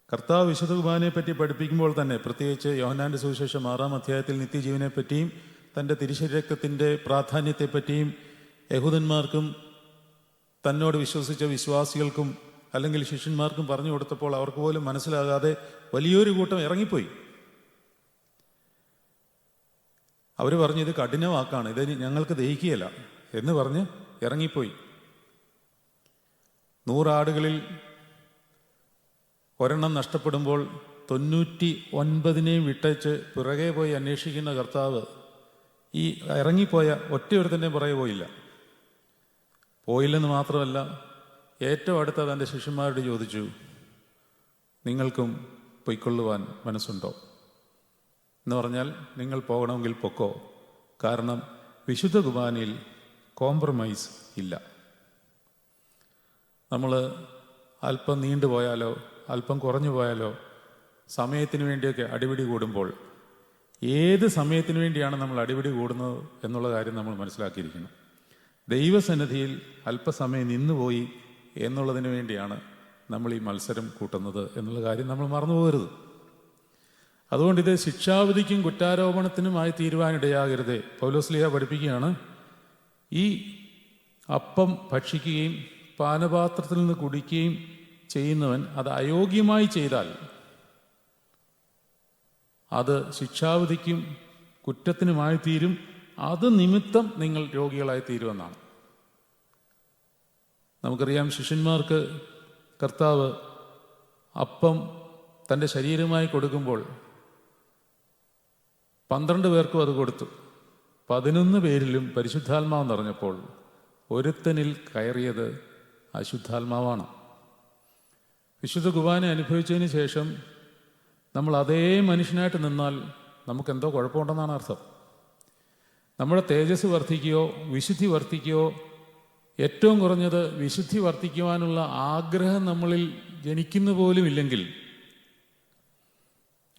കർത്താവ് വിശുദ്ധ കുർബാനയെ പറ്റി പഠിപ്പിക്കുമ്പോൾ തന്നെ, പ്രത്യേകിച്ച് യോഹന്നാന്റെ സുവിശേഷം 6 അധ്യായത്തിൽ നിത്യജീവനെ പറ്റിയും തൻ്റെ തിരുശരീരത്തിൻ്റെ പ്രാധാന്യത്തെപ്പറ്റിയും യഹൂദന്മാർക്കും തന്നോട് വിശ്വസിച്ച വിശ്വാസികൾക്കും അല്ലെങ്കിൽ ശിഷ്യന്മാർക്കും പറഞ്ഞു കൊടുത്തപ്പോൾ അവർക്ക് പോലും മനസ്സിലാകാതെ വലിയൊരു കൂട്ടം ഇറങ്ങിപ്പോയി. അവർ പറഞ്ഞു, ഇത് കഠിന വാക്കാണ്, ഇത് ഞങ്ങൾക്ക് ദഹിക്കുകയില്ല എന്ന് പറഞ്ഞ് ഇറങ്ങിപ്പോയി. 100 ആടുകളിൽ ഒരെണ്ണം നഷ്ടപ്പെടുമ്പോൾ 99 വിട്ടേച്ച് പിറകെ പോയി അന്വേഷിക്കുന്ന കർത്താവ് ഈ ഇറങ്ങിപ്പോയ ഒറ്റയൊരുത്തൻ്റെയും പുറകെ പോയില്ല. പോയില്ലെന്ന് മാത്രമല്ല, ഏറ്റവും അടുത്ത തൻ്റെ ശിഷ്യന്മാരോട് ചോദിച്ചു, നിങ്ങൾക്കും പൊയ്ക്കൊള്ളുവാൻ മനസ്സുണ്ടോ എന്ന് പറഞ്ഞാൽ, നിങ്ങൾ പോകണമെങ്കിൽ പൊക്കോ, കാരണം വിശുദ്ധ കുർബാനയിൽ കോംപ്രമൈസ് ഇല്ല. നമ്മൾ അല്പം നീണ്ടുപോയാലോ അല്പം കുറഞ്ഞു പോയാലോ സമയത്തിന് വേണ്ടിയൊക്കെ അടിപിടി കൂടുമ്പോൾ, ഏത് സമയത്തിന് വേണ്ടിയാണ് നമ്മൾ അടിപിടി കൂടുന്നത് എന്നുള്ള കാര്യം നമ്മൾ മനസ്സിലാക്കിയിരിക്കണം. ദൈവസന്നിധിയിൽ അല്പസമയം നിന്നുപോയി എന്നുള്ളതിന് വേണ്ടിയാണ് നമ്മൾ ഈ മത്സരം കൂട്ടുന്നത് എന്നുള്ള കാര്യം നമ്മൾ മറന്നു പോകരുത്. അതുകൊണ്ട് ഇത് ശിക്ഷാവിധിക്കും കുറ്റാരോപണത്തിനുമായി തീരുവാനിടയാകരുതേ. പൗലോസ്ലീഹ പഠിപ്പിക്കുകയാണ്, ഈ അപ്പം ഭക്ഷിക്കുകയും പാനപാത്രത്തിൽ നിന്ന് കുടിക്കുകയും ചെയ്യുന്നവൻ അത് അയോഗ്യമായി ചെയ്താൽ അത് ശിക്ഷാവിധിക്കും കുറ്റത്തിനുമായി തീരും, അത് നിമിത്തം നിങ്ങൾ രോഗികളായി തീരുമെന്നാണ്. നമുക്കറിയാം, ശിഷ്യന്മാർക്ക് കർത്താവ് അപ്പം തൻ്റെ ശരീരമായി കൊടുക്കുമ്പോൾ 12 പേർക്കും അത് കൊടുത്തു. 11 പേരിലും പരിശുദ്ധാത്മാവ് നിറഞ്ഞപ്പോൾ ഒരുത്തനിൽ കയറിയത് അശുദ്ധാത്മാവാണ്. വിശുദ്ധ കുർബാന അനുഭവിച്ചതിന് ശേഷം നമ്മൾ അതേ മനുഷ്യനായിട്ട് നിന്നാൽ നമുക്കെന്തോ കുഴപ്പമുണ്ടെന്നാണ് അർത്ഥം. നമ്മുടെ തേജസ് വർദ്ധിക്കുകയോ വിശുദ്ധി വർദ്ധിക്കുകയോ, ഏറ്റവും കുറഞ്ഞത് വിശുദ്ധി വർദ്ധിക്കുവാനുള്ള ആഗ്രഹം നമ്മളിൽ ജനിക്കുന്ന പോലും ഇല്ലെങ്കിൽ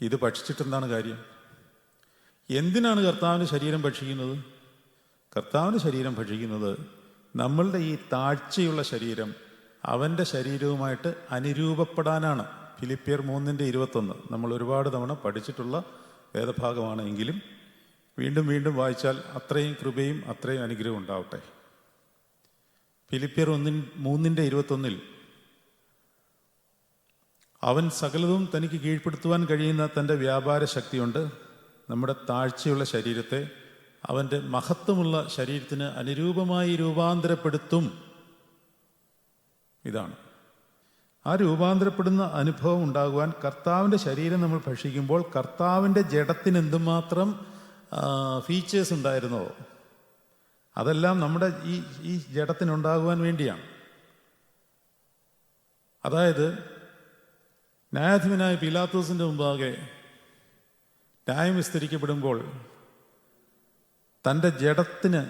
ഇത് ഭക്ഷിച്ചിട്ടെന്താണ് കാര്യം? എന്തിനാണ് കർത്താവിൻ്റെ ശരീരം ഭക്ഷിക്കുന്നത്? കർത്താവിൻ്റെ ശരീരം ഭക്ഷിക്കുന്നത് നമ്മളുടെ ഈ താഴ്ചയുള്ള ശരീരം അവൻ്റെ ശരീരവുമായിട്ട് അനുരൂപപ്പെടാനാണ്. ഫിലിപ്പിയർ 3:21 നമ്മൾ ഒരുപാട് തവണ പഠിച്ചിട്ടുള്ള വേദഭാഗമാണ്. എങ്കിലും വീണ്ടും വീണ്ടും വായിച്ചാൽ അത്രയും കൃപയും അത്രയും അനുഗ്രഹവും ഉണ്ടാവട്ടെ. ഫിലിപ്പിയർ 3:21 അവൻ സകലതും തനിക്ക് കീഴ്പ്പെടുത്തുവാൻ കഴിയുന്ന തൻ്റെ വ്യാപാര ശക്തിയുണ്ട് നമ്മുടെ താഴ്ചയുള്ള ശരീരത്തെ അവൻ്റെ മഹത്വമുള്ള ശരീരത്തിന് അനുരൂപമായി രൂപാന്തരപ്പെടുത്തും. ഇതാണ് ആ രൂപാന്തരപ്പെടുന്ന അനുഭവം ഉണ്ടാകുവാൻ കർത്താവിൻ്റെ ശരീരം നമ്മൾ ഭക്ഷിക്കുമ്പോൾ കർത്താവിൻ്റെ ജഡത്തിന് എന്തുമാത്രം ഫീച്ചേഴ്സ് ഉണ്ടായിരുന്നോ അതെല്ലാം നമ്മുടെ ഈ ജഡത്തിനുണ്ടാകുവാൻ വേണ്ടിയാണ്. അതായത് ന്യായാധിപനായ പീലാത്തോസിൻ്റെ മുമ്പാകെ ന്യായം വിസ്തരിക്കപ്പെടുമ്പോൾ തൻ്റെ ജഡത്തിന്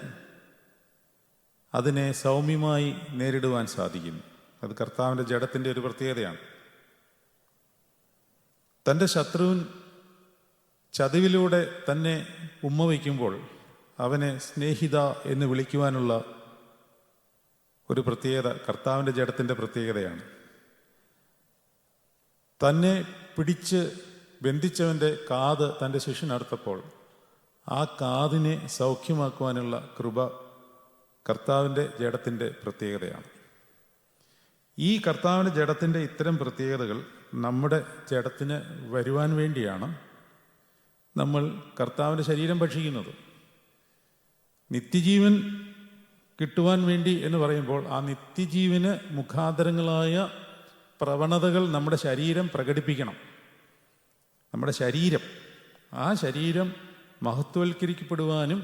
അതിനെ സൗമ്യമായി നേരിടുവാൻ സാധിക്കും. അത് കർത്താവിൻ്റെ ജഡത്തിൻ്റെ ഒരു പ്രത്യേകതയാണ്. തൻ്റെ ശത്രുവിൻ ചതിവിലൂടെ തന്നെ ഉമ്മ വയ്ക്കുമ്പോൾ അവനെ സ്നേഹിത എന്ന് വിളിക്കുവാനുള്ള ഒരു പ്രത്യേകത കർത്താവിൻ്റെ ജഡത്തിൻ്റെ പ്രത്യേകതയാണ്. തന്നെ പിടിച്ച് ബന്ധിച്ചവൻ്റെ കാത് തൻ്റെ ശിഷ്യനടുത്തപ്പോൾ ആ കാതിനെ സൗഖ്യമാക്കുവാനുള്ള കൃപ കർത്താവിൻ്റെ ജഡത്തിൻ്റെ പ്രത്യേകതയാണ്. ഈ കർത്താവിൻ്റെ ജഡത്തിൻ്റെ ഇത്തരം പ്രത്യേകതകൾ നമ്മുടെ ജഡത്തിന് വരുവാൻ വേണ്ടിയാണ് നമ്മൾ കർത്താവിൻ്റെ ശരീരം ഭക്ഷിക്കുന്നത്. നിത്യജീവൻ കിട്ടുവാൻ വേണ്ടി എന്ന് പറയുമ്പോൾ ആ നിത്യജീവന് മുഖാന്തരങ്ങളായ പ്രവണതകൾ നമ്മുടെ ശരീരം പ്രകടിപ്പിക്കണം. നമ്മുടെ ശരീരം, ആ ശരീരം മഹത്വവൽക്കരിക്കപ്പെടുവാനും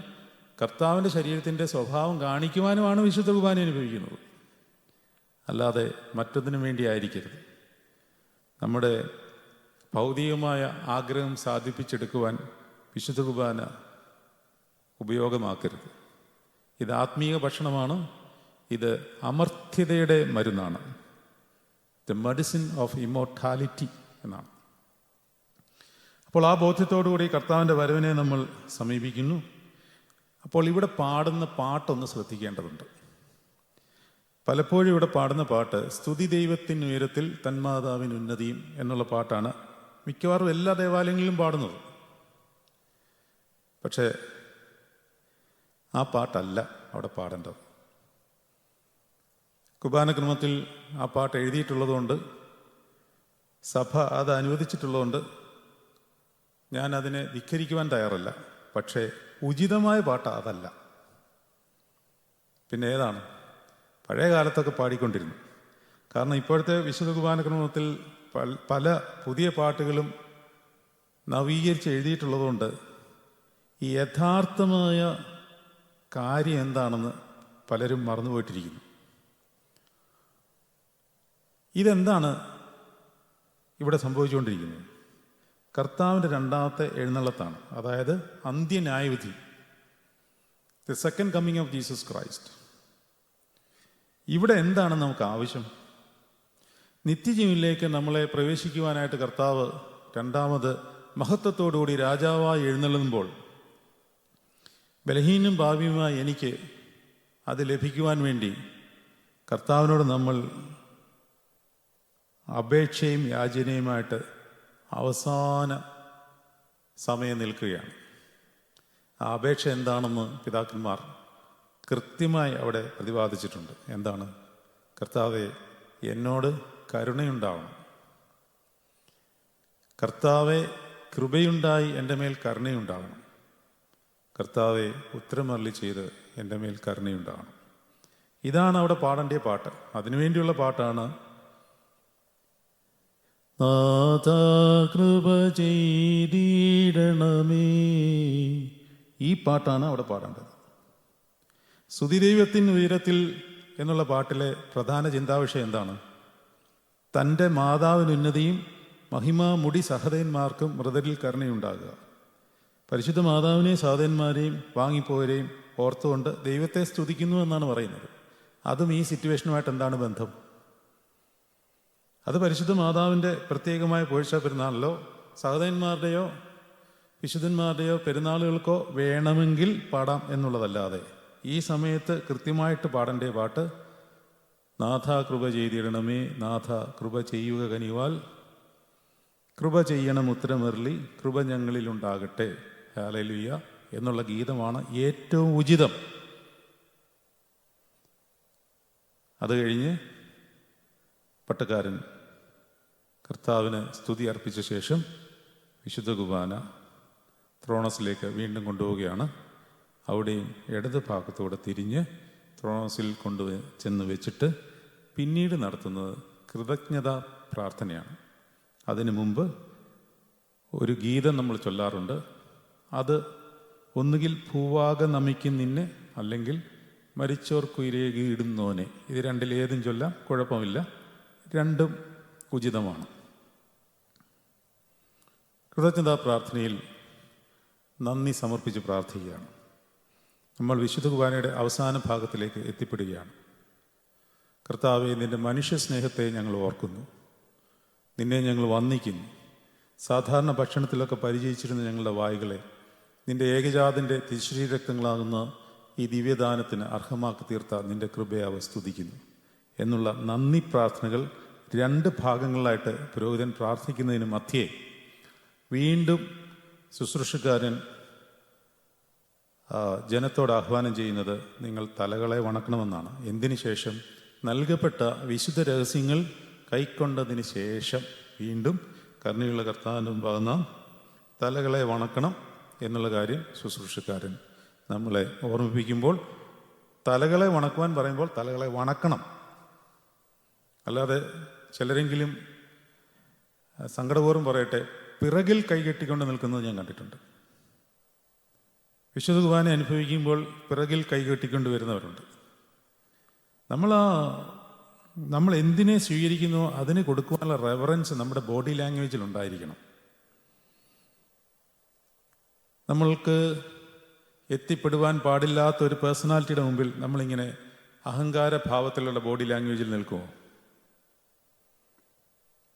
കർത്താവിൻ്റെ ശരീരത്തിൻ്റെ സ്വഭാവം കാണിക്കുവാനുമാണ് വിശുദ്ധ കുർബാന അനുഭവിക്കുന്നത്. അല്ലാതെ മറ്റൊന്നിനും വേണ്ടി ആയിരിക്കരുത്. നമ്മുടെ ഭൗതികമായ ആഗ്രഹം സാധിപ്പിച്ചെടുക്കുവാൻ വിശുദ്ധ കുർബാന ഉപയോഗമാക്കരുത്. ഇത് ആത്മീയ ഭക്ഷണമാണ്. ഇത് അമർത്യതയുടെ മരുന്നാണ്. ദ മെഡിസിൻ ഓഫ് ഇമ്മോർട്ടാലിറ്റി എന്നാണ്. അപ്പോൾ ആ ബോധ്യത്തോടുകൂടി കർത്താവിൻ്റെ വരവിനെ നമ്മൾ സമീപിക്കുന്നു. അപ്പോൾ ഇവിടെ പാടുന്ന പാട്ടൊന്ന് ശ്രദ്ധിക്കേണ്ടതുണ്ട്. പലപ്പോഴും ഇവിടെ പാടുന്ന പാട്ട് സ്തുതി ദൈവത്തിനുയരത്തിൽ തന്മാതാവിനുന്നതിയും എന്നുള്ള പാട്ടാണ് മിക്കവാറും എല്ലാ ദേവാലയങ്ങളിലും പാടുന്നത്. പക്ഷേ ആ പാട്ടല്ല അവിടെ പാടേണ്ടത്. കുർബാനക്രമത്തിൽ ആ പാട്ട് എഴുതിയിട്ടുള്ളതുകൊണ്ട്, സഭ അത് അനുവദിച്ചിട്ടുള്ളതുകൊണ്ട് ഞാൻ അതിനെ ധിക്കരിക്കുവാൻ തയ്യാറല്ല. പക്ഷേ ഉചിതമായ പാട്ട് അതല്ല. പിന്നെ ഏതാണ്? പഴയ കാലത്തൊക്കെ പാടിക്കൊണ്ടിരുന്നു. കാരണം ഇപ്പോഴത്തെ വിശുദ്ധ കുർബാനക്രമത്തിൽ പല പുതിയ പാട്ടുകളും നവീകരിച്ച് എഴുതിയിട്ടുള്ളതുകൊണ്ട് ഈ യഥാർത്ഥമായ കാര്യം എന്താണെന്ന് പലരും മറന്നുപോയിട്ടിരിക്കുന്നു. ഇതെന്താണ് ഇവിടെ സംഭവിച്ചുകൊണ്ടിരിക്കുന്നത്? കർത്താവിൻ്റെ രണ്ടാമത്തെ എഴുന്നള്ളത്താണ്, അതായത് അന്ത്യന്യായവിധി, the second coming of Jesus Christ. ഇവിടെ എന്താണ് നമുക്ക് ആവശ്യം? നിത്യജീവനിലേക്ക് നമ്മളെ പ്രവേശിക്കുവാനായിട്ട് കർത്താവ് രണ്ടാമത് മഹത്വത്തോടുകൂടി രാജാവായി എഴുന്നള്ളുമ്പോൾ ബലഹീനും ഭാവിയുമായ എനിക്ക് അത് ലഭിക്കുവാൻ വേണ്ടി കർത്താവിനോട് നമ്മൾ അപേക്ഷയും യാചനയുമായിട്ട് അവസാന സമയം നിൽക്കുകയാണ്. ആ അപേക്ഷ എന്താണെന്ന് പിതാക്കന്മാർ കൃത്യമായി അവിടെ പ്രതിപാദിച്ചിട്ടുണ്ട്. എന്താണ്? കർത്താവേ, എന്നോട് കരുണയുണ്ടാവണം. കർത്താവെ, കൃപയുണ്ടായി എൻ്റെ മേൽ കരുണയുണ്ടാകണം. കർത്താവെ, ഉത്തരമരുളി ചെയ്ത് എൻ്റെ മേൽ കരുണയുണ്ടാകണം. ഇതാണ് അവിടെ പാടേണ്ട പാട്ട്. അതിനുവേണ്ടിയുള്ള പാട്ടാണ് നാഥാ കൃപ ചെയ്തിടണമേ. ഈ പാട്ടാണ് അവിടെ പാടേണ്ടത്. സ്തുതിദൈവത്തിൻ ഉയരത്തിൽ എന്നുള്ള പാട്ടിലെ പ്രധാന ചിന്താവിഷയം എന്താണ്? തൻ്റെ മാതാവിന് ഉന്നതിയും മഹിമാ മുടി സഹോദരന്മാർക്കും മൃതരിൽ കരുണയുണ്ടാകുക. പരിശുദ്ധ മാതാവിനെയും സഹോദരന്മാരെയും വാങ്ങിപ്പോയരെയും ഓർത്തുകൊണ്ട് ദൈവത്തെ സ്തുതിക്കുന്നു എന്നാണ് പറയുന്നത്. അതും ഈ സിറ്റുവേഷനുമായിട്ട് എന്താണ് ബന്ധം? അത് പരിശുദ്ധ മാതാവിൻ്റെ പ്രത്യേകമായ പുകഴ്ച പെരുന്നാളിലോ സഹോദരന്മാരുടെയോ വിശുദ്ധന്മാരുടെയോ പെരുന്നാളുകൾക്കോ വേണമെങ്കിൽ പാടാം എന്നുള്ളതല്ലാതെ ഈ സമയത്ത് കൃത്യമായിട്ട് പാടേണ്ട പാട്ട് നാഥ കൃപ ചെയ്തിടണമേ, നാഥ കൃപ ചെയ്യുക കനിവാൽ, കൃപ ചെയ്യണം ഉത്തരമരുളി, കൃപ ഞങ്ങളിലുണ്ടാകട്ടെ, ഹല്ലേലൂയ എന്നുള്ള ഗീതമാണ് ഏറ്റവും ഉചിതം. അത് കഴിഞ്ഞ് പട്ടക്കാരൻ കർത്താവിന് സ്തുതി അർപ്പിച്ച ശേഷം വിശുദ്ധ കുർബാന ത്രോണസിലേക്ക് വീണ്ടും കൊണ്ടുപോവുകയാണ്. അവിടെയും ഇടത് ഭാഗത്തൂടെ തിരിഞ്ഞ് ത്രോണസിൽ ചെന്ന് വെച്ചിട്ട് പിന്നീട് നടത്തുന്നത് കൃതജ്ഞതാ പ്രാർത്ഥനയാണ്. അതിനു മുമ്പ് ഒരു ഗീതം നമ്മൾ ചൊല്ലാറുണ്ട്. അത് ഒന്നുകിൽ ഭൂവാക നമിക്കും നിന്നെ, അല്ലെങ്കിൽ മരിച്ചോർക്കുയിരേകിടുന്നോനെ. ഇത് രണ്ടിലേതും ചൊല്ലാം, കുഴപ്പമില്ല. രണ്ടും ഉചിതമാണ്. കൃതജ്ഞതാ പ്രാർത്ഥനയിൽ നന്ദി സമർപ്പിച്ച് പ്രാർത്ഥിക്കുകയാണ്. നമ്മൾ വിശുദ്ധ കുർബാനയുടെ അവസാന ഭാഗത്തിലേക്ക് എത്തിപ്പെടുകയാണ്. കർത്താവെ, നിൻ്റെ മനുഷ്യ സ്നേഹത്തെ ഞങ്ങൾ ഓർക്കുന്നു, നിന്നെ ഞങ്ങൾ വന്ദിക്കുന്നു. സാധാരണ ഭക്ഷണത്തിലൊക്കെ പരിചയിച്ചിരുന്ന ഞങ്ങളുടെ വായുകളെ നിൻ്റെ ഏകജാതൻ്റെ തിരുശരീരക്തങ്ങളാകുന്ന ഈ ദിവ്യദാനത്തിന് അർഹമാക്കി തീർത്ത നിൻ്റെ കൃപയെ അവ സ്തുതിക്കുന്നു എന്നുള്ള നന്ദി പ്രാർത്ഥനകൾ രണ്ട് ഭാഗങ്ങളിലായിട്ട് പുരോഹിതൻ പ്രാർത്ഥിക്കുന്നതിന് മധ്യേ വീണ്ടും ശുശ്രൂഷക്കാരൻ ജനത്തോട് ആഹ്വാനം ചെയ്യുന്നത് നിങ്ങൾ തലകളെ വണക്കണമെന്നാണ്. എന്തിനു ശേഷം? നൽകപ്പെട്ട വിശുദ്ധ രഹസ്യങ്ങൾ കൈക്കൊണ്ടതിന് ശേഷം വീണ്ടും കരുണയുള്ള കർത്താവിൻ്റെ മുമ്പാകുന്ന തലകളെ വണക്കണം എന്നുള്ള കാര്യം ശുശ്രൂഷക്കാരൻ നമ്മളെ ഓർമ്മിപ്പിക്കുമ്പോൾ, തലകളെ വണക്കുവാൻ പറയുമ്പോൾ തലകളെ വണക്കണം. അല്ലാതെ ചിലരെങ്കിലും സങ്കടപൂർവ്വം പറയട്ടെ, പിറകിൽ കൈകെട്ടിക്കൊണ്ട് നിൽക്കുന്നത് ഞാൻ കണ്ടിട്ടുണ്ട്. വിശുദ്ധ കുർബാന അനുഭവിക്കുമ്പോൾ പിറകിൽ കൈകെട്ടിക്കൊണ്ട് വരുന്നവരുണ്ട്. നമ്മൾ എന്തിനെ സ്വീകരിക്കുന്നോ അതിന് കൊടുക്കുവാനുള്ള റെവറൻസ് നമ്മുടെ ബോഡി ലാംഗ്വേജിൽ ഉണ്ടായിരിക്കണം. നമ്മൾക്ക് എത്തിപ്പെടുവാൻ പാടില്ലാത്ത ഒരു പേഴ്സണാലിറ്റിയുടെ മുമ്പിൽ നമ്മളിങ്ങനെ അഹങ്കാര ഭാവത്തിലുള്ള ബോഡി ലാംഗ്വേജിൽ നിൽക്കുമോ?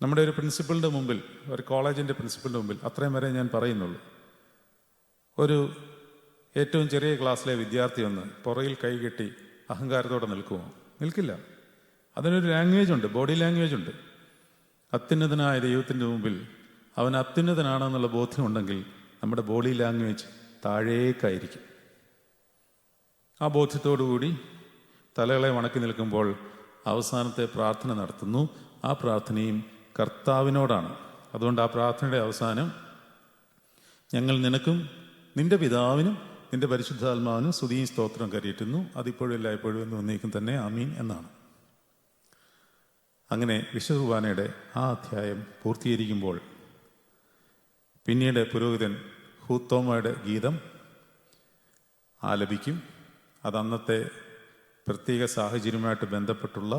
നമ്മുടെ ഒരു പ്രിൻസിപ്പളിൻ്റെ മുമ്പിൽ, ഒരു കോളേജിൻ്റെ പ്രിൻസിപ്പളിൻ്റെ മുമ്പിൽ, അത്രയും വരെ ഞാൻ പറയുന്നുള്ളൂ. ഒരു ഏറ്റവും ചെറിയ ക്ലാസ്സിലെ വിദ്യാർത്ഥി വന്ന് പുറകിൽ കൈകെട്ടി അഹങ്കാരത്തോടെ നിൽക്കുമോ? നിൽക്കില്ല. അതിനൊരു ലാംഗ്വേജ് ഉണ്ട്, ബോഡി ലാംഗ്വേജ് ഉണ്ട്. അത്യുന്നതനായ ദൈവത്തിൻ്റെ മുമ്പിൽ അവൻ അത്യുന്നതനാണെന്നുള്ള ബോധ്യമുണ്ടെങ്കിൽ നമ്മുടെ ബോഡി ലാംഗ്വേജ് താഴേക്കായിരിക്കും. ആ ബോധ്യത്തോടുകൂടി തലകളെ വണക്കി നിൽക്കുമ്പോൾ അവസാനത്തെ പ്രാർത്ഥന നടത്തുന്നു. ആ പ്രാർത്ഥനയും കർത്താവിനോടാണ്. അതുകൊണ്ട് ആ പ്രാർത്ഥനയുടെ അവസാനം ഞങ്ങൾ നിനക്കും നിന്റെ പിതാവിനും നിന്റെ പരിശുദ്ധാത്മാവിനും സ്തുതിയും സ്തോത്രം കരയറ്റുന്നു, അതിപ്പോഴും എല്ലായ്പ്പോഴും എന്ന് വന്നേക്കും തന്നെ, ആമീൻ എന്നാണ്. അങ്ങനെ വിശുദ്ധ കുർബാനയുടെ ആ അധ്യായം പൂർത്തീകരിക്കുമ്പോൾ പിന്നീട് പുരോഹിതൻ ഹൂത്തോമയുടെ ഗീതം ആലപിക്കും. അത് അന്നത്തെ പ്രത്യേക സാഹചര്യവുമായിട്ട് ബന്ധപ്പെട്ടുള്ള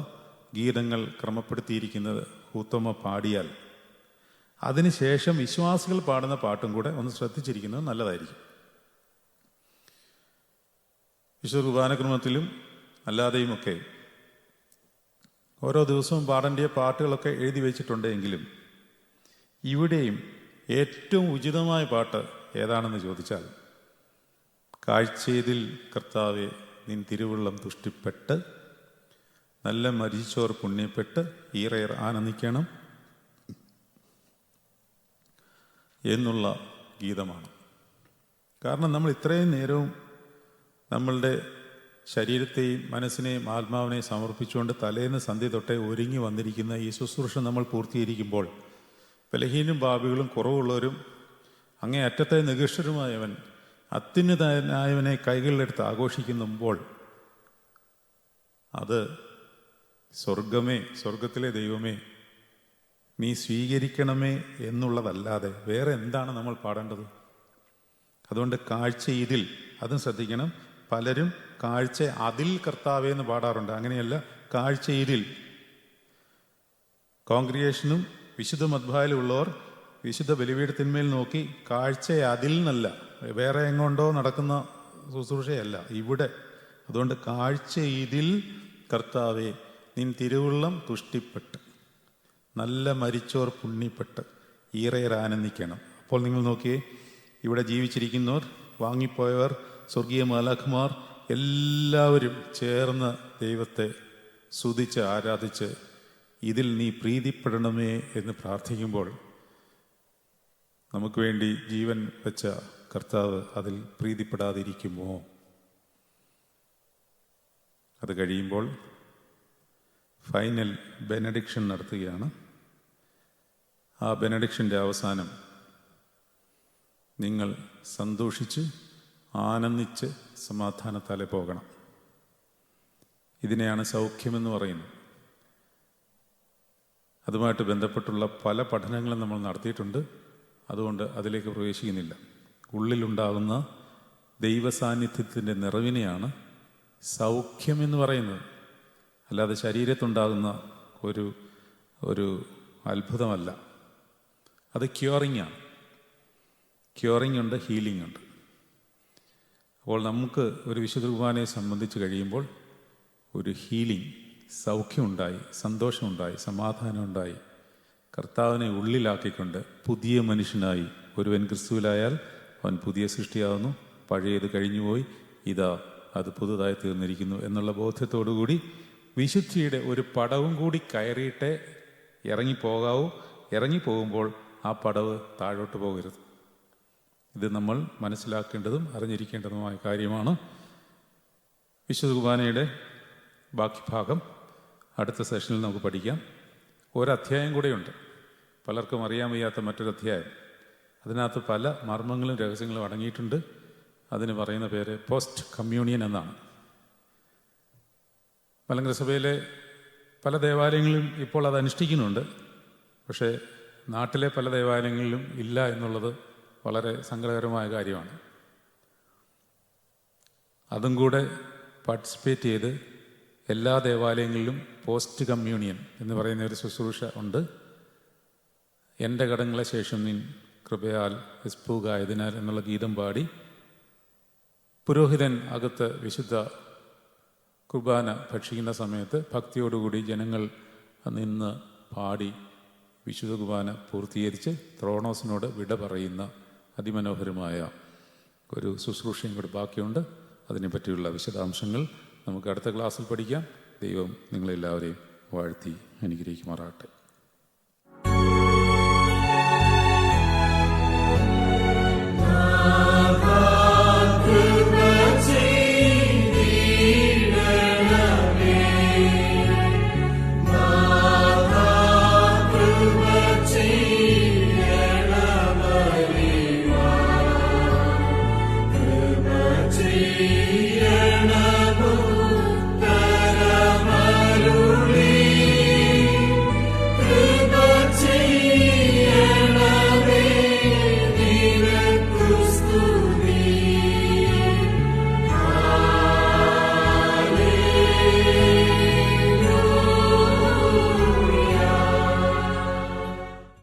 ഗീതങ്ങൾ ക്രമപ്പെടുത്തിയിരിക്കുന്നത് ഉത്തമ പാടിയാൽ അതിനുശേഷം വിശ്വാസികൾ പാടുന്ന പാട്ടും കൂടെ ഒന്ന് ശ്രദ്ധിച്ചിരിക്കുന്നത് നല്ലതായിരിക്കും. വിശുദ്ധ കുർബാനക്രമത്തിലും അല്ലാതെയുമൊക്കെ ഓരോ ദിവസവും പാടേണ്ട പാട്ടുകളൊക്കെ എഴുതി വെച്ചിട്ടുണ്ടെങ്കിലും ഇവിടെയും ഏറ്റവും ഉചിതമായ പാട്ട് ഏതാണെന്ന് ചോദിച്ചാൽ, കാഴ്ചയതിൽ കർത്താവെ നിൻ തിരുവുള്ളം തുഷ്ടിപ്പെട്ട് നല്ല മരിച്ചോർ പുണ്യപ്പെട്ട് ഈറേർ ആനന്ദിക്കണം എന്നുള്ള ഗീതമാണ്. കാരണം നമ്മൾ ഇത്രയും നേരവും നമ്മളുടെ ശരീരത്തെയും മനസ്സിനെയും ആത്മാവിനെയും സമർപ്പിച്ചുകൊണ്ട് തലേന്ന് സന്ധ്യ തൊട്ടേ ഒരുങ്ങി വന്നിരിക്കുന്ന ഈ ശുശ്രൂഷ നമ്മൾ പൂർത്തീകരിക്കുമ്പോൾ ബലഹീനും പാപികളും കുറവുള്ളവരും അങ്ങേ അറ്റത്തെ നികൃഷ്ടരുമായവൻ അത്യുന്നതനായവനെ കൈകളിലെടുത്ത് ആഘോഷിക്കുമ്പോൾ അത് സ്വർഗമേ, സ്വർഗത്തിലെ ദൈവമേ നീ സ്വീകരിക്കണമേ എന്നുള്ളതല്ലാതെ വേറെ എന്താണ് നമ്മൾ പാടേണ്ടത്? അതുകൊണ്ട് കാഴ്ച ഇതിൽ, അതും ശ്രദ്ധിക്കണം. പലരും കാഴ്ച അതിൽ കർത്താവേ എന്ന് പാടാറുണ്ട്. അങ്ങനെയല്ല, കാഴ്ച ഇതിൽ. കോൺഗ്രിഗേഷനും വിശുദ്ധ മദ്ബായിലുള്ളവർ വിശുദ്ധ ബലിപീഠത്തിന്മേൽ നോക്കി കാഴ്ച അതിൽ നിന്നല്ല, വേറെ എങ്ങോണ്ടോ നടക്കുന്ന ശുശ്രൂഷയല്ല ഇവിടെ. അതുകൊണ്ട് കാഴ്ച ഇതിൽ കർത്താവേ നിൻ തിരുവുള്ളം തുഷ്ടിപ്പെട്ട് നല്ല മരിച്ചോർ പുണ്യപ്പെട്ട് ഈറേർ ആനന്ദിക്കണം. അപ്പോൾ നിങ്ങൾ നോക്കിയേ, ഇവിടെ ജീവിച്ചിരിക്കുന്നവർ, വാങ്ങിപ്പോയവർ, സ്വർഗീയ മാലാഖമാർ എല്ലാവരും ചേർന്ന് ദൈവത്തെ സ്തുതിച്ച് ആരാധിച്ച് ഇതിൽ നീ പ്രീതിപ്പെടണമേ എന്ന് പ്രാർത്ഥിക്കുമ്പോൾ നമുക്ക് വേണ്ടി ജീവൻ വെച്ച കർത്താവ് അതിൽ പ്രീതിപ്പെടാതിരിക്കുമോ? അത് കഴിയുമ്പോൾ ഫൈനൽ ബെനഡിക്ഷൻ നടത്തുകയാണ്. ആ ബെനഡിക്ഷൻ്റെ അവസാനം നിങ്ങൾ സന്തോഷിച്ച് ആനന്ദിച്ച് സമാധാനത്താലെ പോകണം. ഇതിനെയാണ് സൗഖ്യമെന്ന് പറയുന്നത്. അതുമായിട്ട് ബന്ധപ്പെട്ടുള്ള പല പഠനങ്ങളും നമ്മൾ നടത്തിയിട്ടുണ്ട്. അതുകൊണ്ട് അതിലേക്ക് പ്രവേശിക്കുന്നില്ല. ഉള്ളിലുണ്ടാകുന്ന ദൈവസാന്നിധ്യത്തിൻ്റെ നിറവിനെയാണ് സൗഖ്യമെന്ന് പറയുന്നത്, അല്ലാതെ ശരീരത്തുണ്ടാകുന്ന ഒരു അത്ഭുതമല്ല. അത് ക്യൂറിംഗ് ആണ്. ക്യൂറിംഗ് ഉണ്ട്, ഹീലിംഗ് ഉണ്ട്. അപ്പോൾ നമുക്ക് ഒരു വിശുദ്ധ കുർബാനയെ സംബന്ധിച്ച് കഴിയുമ്പോൾ ഒരു ഹീലിംഗ്, സൗഖ്യമുണ്ടായി, സന്തോഷമുണ്ടായി, സമാധാനമുണ്ടായി, കർത്താവിനെ ഉള്ളിലാക്കിക്കൊണ്ട് പുതിയ മനുഷ്യനായി ഒരുവൻ ക്രിസ്തുവിലായാൽ അവൻ പുതിയ സൃഷ്ടിയാകുന്നു, പഴയത് കഴിഞ്ഞുപോയി, ഇതാ അത് പുതുതായി തീർന്നിരിക്കുന്നു എന്നുള്ള ബോധ്യത്തോടുകൂടി വിശുദ്ധിയുടെ ഒരു പടവും കൂടി കയറിയിട്ടേ ഇറങ്ങിപ്പോകാവൂ. ഇറങ്ങിപ്പോകുമ്പോൾ ആ പടവ് താഴോട്ട് പോകരുത്. ഇത് നമ്മൾ മനസ്സിലാക്കേണ്ടതും അറിഞ്ഞിരിക്കേണ്ടതുമായ കാര്യമാണ്. വിശുദ്ധ കുർബാനയുടെ ബാക്കി ഭാഗം അടുത്ത സെഷനിൽ നമുക്ക് പഠിക്കാം. ഒരധ്യായം കൂടെയുണ്ട്, പലർക്കും അറിയാൻ വയ്യാത്ത മറ്റൊരു അധ്യായം. അതിനകത്ത് പല മർമ്മങ്ങളും രഹസ്യങ്ങളും അടങ്ങിയിട്ടുണ്ട്. അതിന് പറയുന്ന പേര് പോസ്റ്റ് കമ്മ്യൂണിയൻ എന്നാണ്. മലങ്കര സഭയിലെ പല ദേവാലയങ്ങളിലും ഇപ്പോൾ അത് അനുഷ്ഠിക്കുന്നുണ്ട്. പക്ഷേ നാട്ടിലെ പല ദേവാലയങ്ങളിലും ഇല്ല എന്നുള്ളത് വളരെ സങ്കടകരമായ കാര്യമാണ്. അതും കൂടെ പാർട്ടിസിപ്പേറ്റ് ചെയ്ത് എല്ലാ ദേവാലയങ്ങളിലും പോസ്റ്റ് കമ്മ്യൂണിയൻ എന്ന് പറയുന്ന ഒരു ശുശ്രൂഷ ഉണ്ട്. എൻ്റെ കടങ്ങളെ ശേഷം നിൻ കൃപയാൽ വിസ്പൂകായതിനാൽ എന്നുള്ള ഗീതം പാടി പുരോഹിതൻ അകത്ത് വിശുദ്ധ കുർബാന ഭക്ഷിക്കുന്ന സമയത്ത് ഭക്തിയോടുകൂടി ജനങ്ങൾ നിന്ന് പാടി വിശുദ്ധ കുർബാന പൂർത്തീകരിച്ച് ത്രോണോസിനോട് വിട പറയുന്ന അതിമനോഹരമായ ഒരു ശുശ്രൂഷയും കൂടി ബാക്കിയുണ്ട്. അതിനെപ്പറ്റിയുള്ള വിശദാംശങ്ങൾ നമുക്ക് അടുത്ത ക്ലാസ്സിൽ പഠിക്കാം. ദൈവം നിങ്ങളെല്ലാവരെയും വാഴ്ത്തി അനുഗ്രഹിക്കുമാറാകട്ടെ.